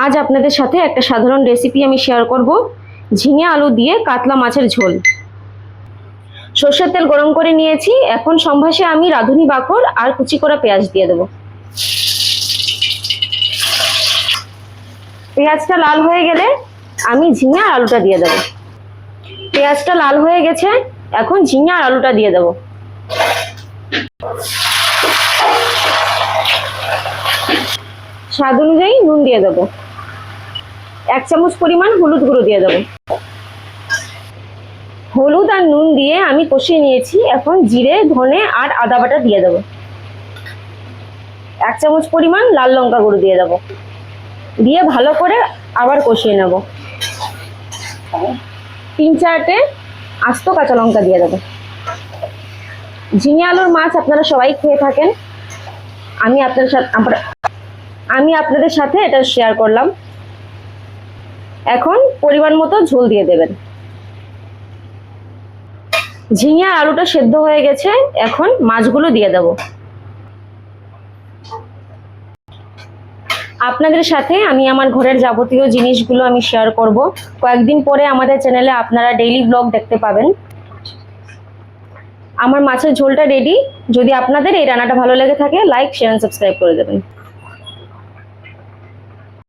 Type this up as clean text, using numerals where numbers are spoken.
আজ আপনাদের সাথে একটা সাধারণ রেসিপি আমি শেয়ার করব, ঝিঙে আলু দিয়ে কাতলা মাছের ঝোল। সরষের তেল গরম করে নিয়েছি, এখন সম্ভাসে আমি রাঁধুনি বাকর আর কুচি করা পেঁয়াজ দিয়ে দেব। পেঁয়াজটা লাল হয়ে গেলে আমি ঝিঙে আর আলুটা দিয়ে দেব। পেঁয়াজটা লাল হয়ে গেছে, এখন ঝিঙে আর আলুটা দিয়ে দেব। স্বাদ অনুযায়ী নুন দিয়ে দেব। 1 চামচ পরিমাণ হলুদ গুঁড়ো দিয়ে দেব। হলুদ আর নুন দিয়ে আমি কষিয়ে নিয়েছি, এখন জিরে, ধনে আর আদা বাটা দিয়ে দেব। 1 চামচ পরিমাণ লাল লঙ্কা গুঁড়ো দিয়ে দেব। দিয়ে ভালো করে আবার কষিয়ে নেব। 3-4টে আস্ত কাঁচা লঙ্কা দিয়ে দেব। ঝিঙে আলুর মাছ আপনারা সবাই খেয়ে থাকেন, আমি আপনাদের সাথে এটা শেয়ার করলাম। এখন পরিমাণ মতো ঝোল দিয়ে দেবেন। ঝিঙে আর আলুটা সেদ্ধ হয়ে গেছে, এখন মাছগুলো দিয়ে দেব। আপনাদের সাথে আমি আমার ঘরের যাবতীয় জিনিসগুলো আমি শেয়ার করব। কয়েকদিন পরে আমাদের চ্যানেলে আপনারা ডেইলি ব্লগ দেখতে পাবেন। আমার মাছের ঝোলটা রেডি। যদি আপনাদের এই রান্নাটা ভালো লেগে থাকে, লাইক, শেয়ার, সাবস্ক্রাইব করে দেবেন।